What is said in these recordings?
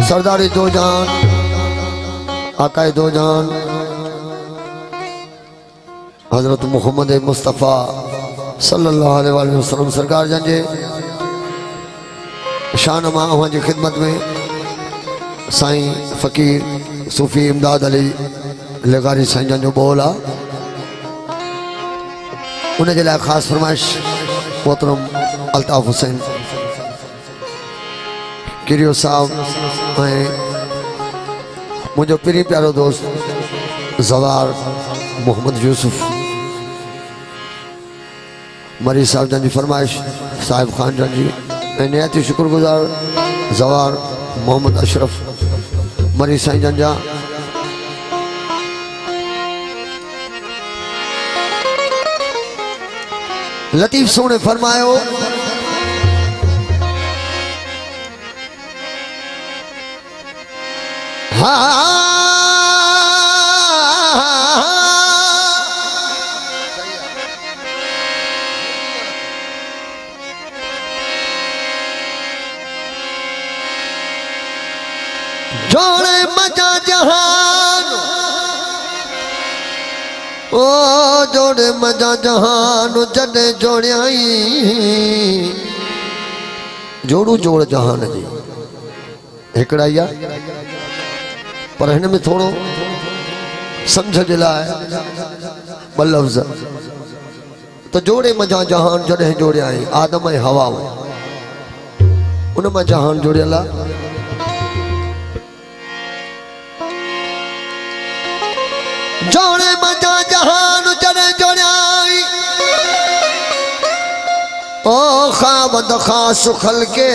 सरदारी दो जान आकाए दो जान हजरत मोहम्मद मुस्तफ़ा सल्लल्लाहु अलैहि वसल्लम सरकार जंजे शानमा जी खिदमत में साईं फ़कीर सूफ़ी इमदाद अली लगारी साईं जन जो बोल आ उनके लिए ख़ास फरमाइश मोहतरम अल्ताफ़ हुसैन किरियो साहब मुझो पिरी प्यारो दोस्त जवार मोहम्मद यूसुफ मरी साहब जन जी फरमाइश साहिब खान जन जी नहायत ही शुक्रगुजार जवार मोहम्मद अशरफ मरी साईं जन जा लतीफ़ सोने फरमायो जोड़े मजा जहान ओ जोड़े मजा जहान जडे जोड़ियाई जोड़ू जोड़ जहान जी हिकड़ा ही पर हिन में थोड़ो समझ जे लाइ ॿ लफ़्ज़ तो जोड़े मजा जहान जडे जोड़ियाई आदम ऐं हवा उन मां जहान जोड़ियल आहे जोड़े मजा जहान जड़े जोड़ाई ओ खामद खास सुखल के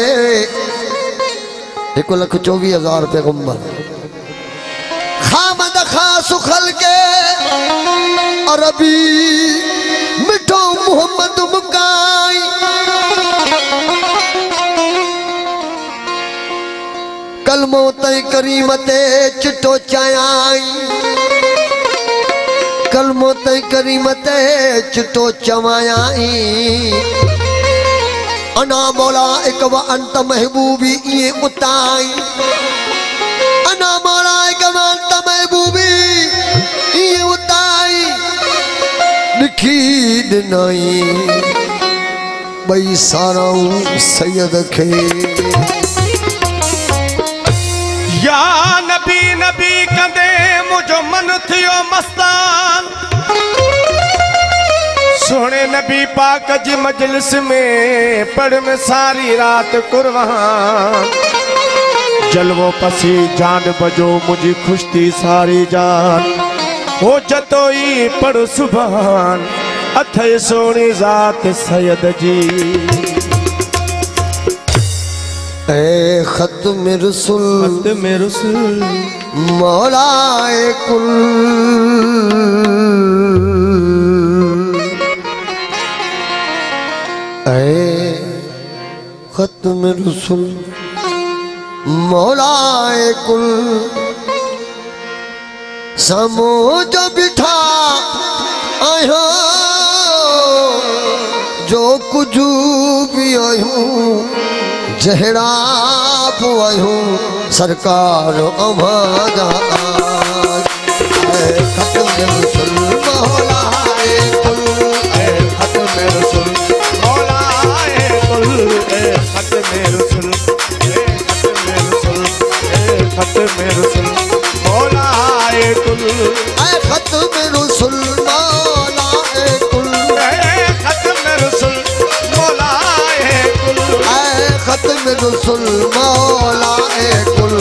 1,24,000 पैगंबर खामद खास सुखल के अरबी मिठो मोहम्मद मुकाई कलमो तई करीमते चिटो चायाई कलमो तई करीमते चिटो चवायाई अना मौला एक व अंत महबूबी ये उताई अना मौला एक व अंत महबूबी ये उताई लिखी दिनाई बई साराऊ सैयद खे या नबी नबी कंदे मुझो मन थियो मस्तान सोने नबी पाक जी मजलिस में पढ़ में सारी रात कुर्बान जलवो पसी जान बजो मुझी खुश थी सारी जान हो जतोई पढ़ सुभान अथे सोनी जात सैयद जी ए खत्म रसूल मौलाए कुल खत्म रसूल मौलाए कुल समो जो बिठा आयो जो कुछ भी आयो जहरा आयो सरकार अमादा खत्म रसूल मौलाए कुल खत्म रसूल मौलाए कुल खत्म रसूल खत्म रसूल मौलाए कुल खत्म रसूल मौलाए कुल खत्म रसूल मौलाए कुल खत्म रसूल मौलाए कुल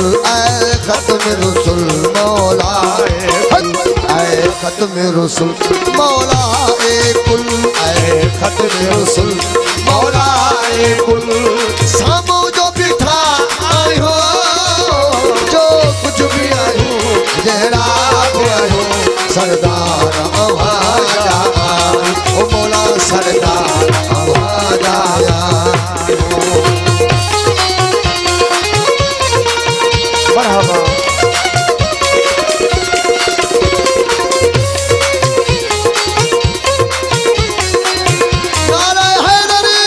खत्म रसूल मौलाए खत्म रसूल मौलाए कुल खत्म रसूल मौलाए कुल सामो जो बिठा आयो जो कुछ भी आयो जहरा आयो सरदार आवाजा ओ मौला सरदार आवाजा मरहबा नारे हैदरी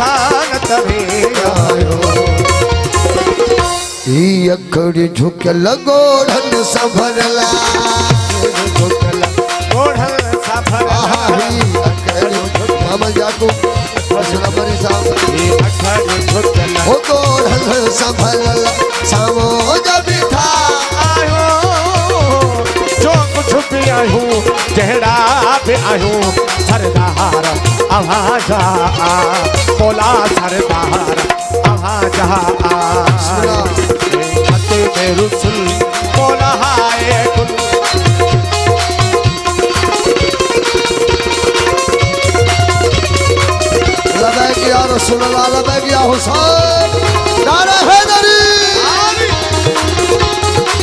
शान तभी आयो ई अखड़ी झुक लगो ढन सभरला ओढ़ल सफरला मामा जाको असला मरी साहब ई अखड़ी झुकला ओ तो ढन सभरला सामो जब था आयो जो कुछ भी आयो जहरा भी आयो सरदार आवाज बोला सरदार आवाज खते में रुसल बोला हाय कुल लबैक या रसूल अल्लाह लबैक या हुसैन नारा हैदरी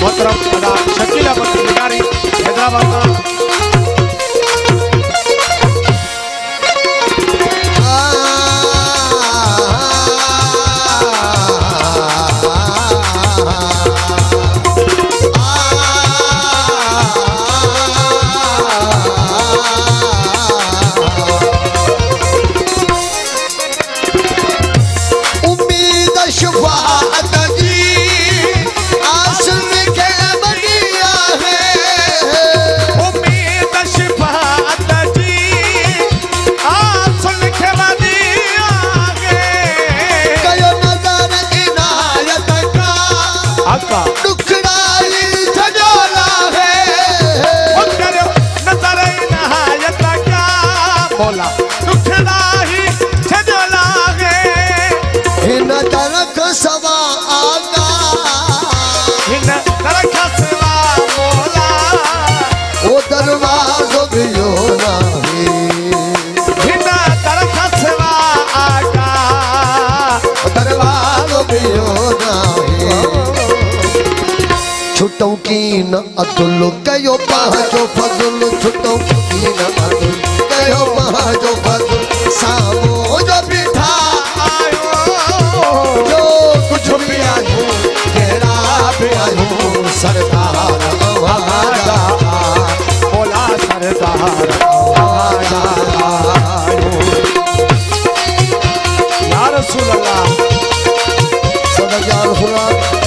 मोहतरम अदा शकील अहमद निगारी हैदराबाद का छुटों की न अतुल कयो पहाजो फजुल छुटों की न अतुल कयो पहाजो फजुल सामो जो बिठा आयो जो कुछ भी आयो तेरा भी आयो सरदार आवाज बोला सरदार आवाज या रसूल अल्लाह सदा या रसूल अल्लाह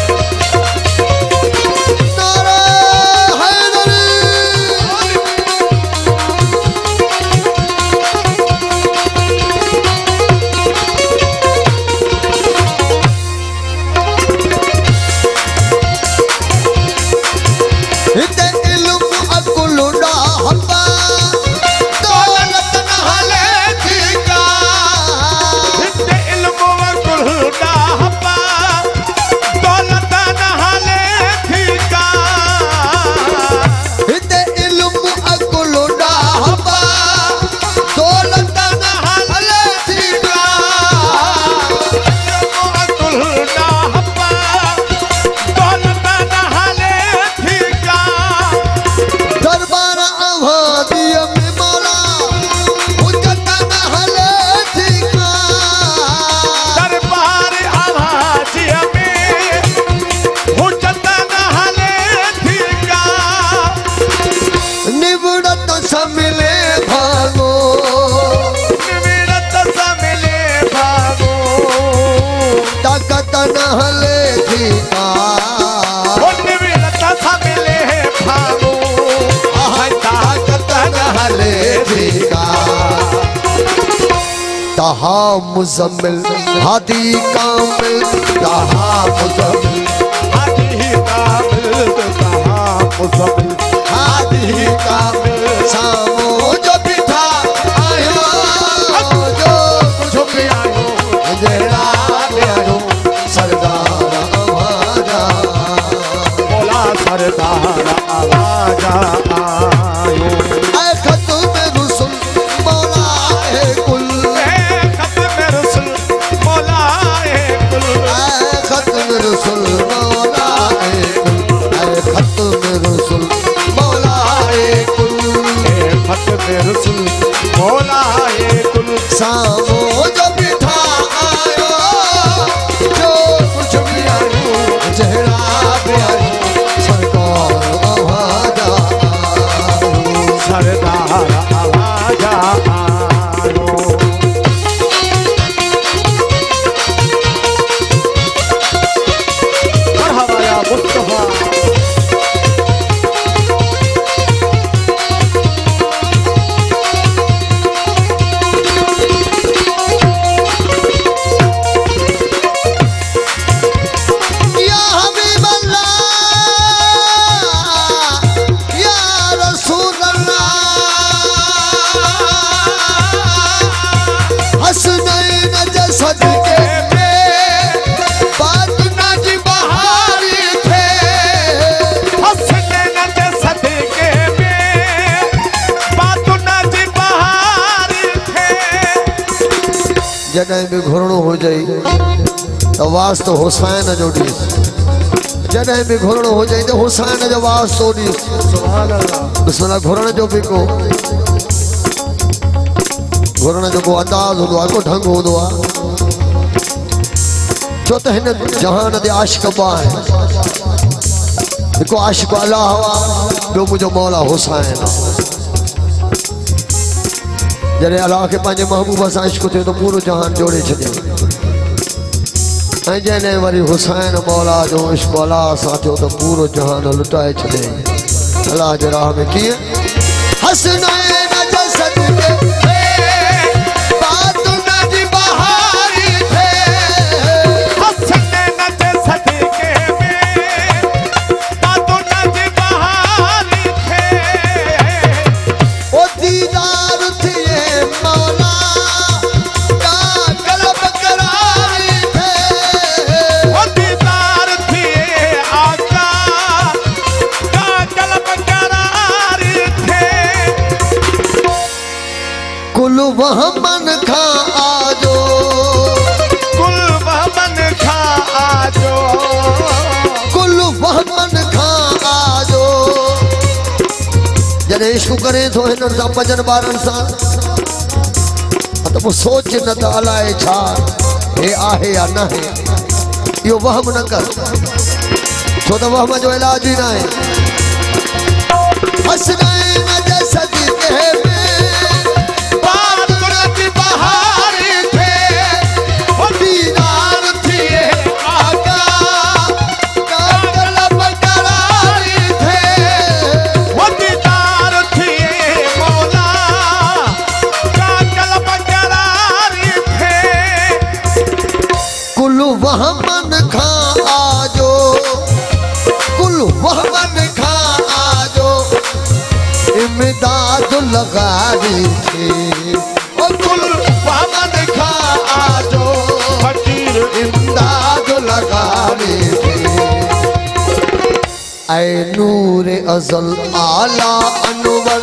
तहा मुजम्मिल हादी कामिल तहा मुजम्मिल हादी कामिल तहा मुजम्मिल हादी कामिल सामो जो बिठा आयो जो कुछ भी आयो जरा भी आयो सरदार आवाज बोला सरदार आवाज आयो ऐ खत में रुसूल मौला है कुल खत में रुसूल मौला है कुल खत में रुसूल मौला है कुल खत में रुसूल मौला है कुल खत में रुसूल मौला है कुल सामो जो बिठा आयो जो कुछ भी आयो चेहरा भी आयो सरकार आवाज आयो सरदार आवाज आयो जॾहिं बि घुरणो हुजे तो वास्तो हुसैन जो ॾिस जॾहिं बि घुरणो हुजे तो हुसैन जो वास्तो ॾिस सुभान अल्लाह बिस्मिल्लाह घुरण जो बि को घुरण जो को अंदाज़ होंदो आहे को ढंग होंदो आहे छो त हिन जहान ते आशिक़ ॿ आहिनि हिकु आशिक़ अल्लाह हुआ ॿियो मुंहिंजो मौला हुसैन जॾहिं अल्लाह खे पंहिंजे महबूब सां इश्क़ थियो त पूरो जहान जोड़े छॾियो ऐं जॾहिं वरी हुसैन मौला जो इश्क़ अल्लाह सां थियो त पूरो जहान लुटाए छॾे अल्लाह जे राह में कीअं हसनैन जसद के बात न जी बहारी थे हसनैन जसद के बात न जी बहारी थे ओ दीदार थे मौला का कलब करारी थे ओ दीदार थे आका का कलब करारी थे कुल वहमन खा आजो कुल वहमन खा आजो कुल वहमन खा आजो जॾहिं इश्क़ करे थो हिननि सां पंजनि ॿारनि सां त पोइ सोच न त अलाए छा हे आहे या न आहे इहो वहम न कर छो त वहम जो इलाज ई न आहे हसनैन जसद के बात न जी बहारी थे ओ दीदार थी आका का कलब करारी थे ओ दीदार थे मौला का कलब करारी थे कुल वहमन खा आजो कुल वहमन खा आजो इमदाद लगारी थी ओ कुल वहमन खा आजो फकीर इमदाद लगारी थी ऐ नूर अज़ल आला अनवर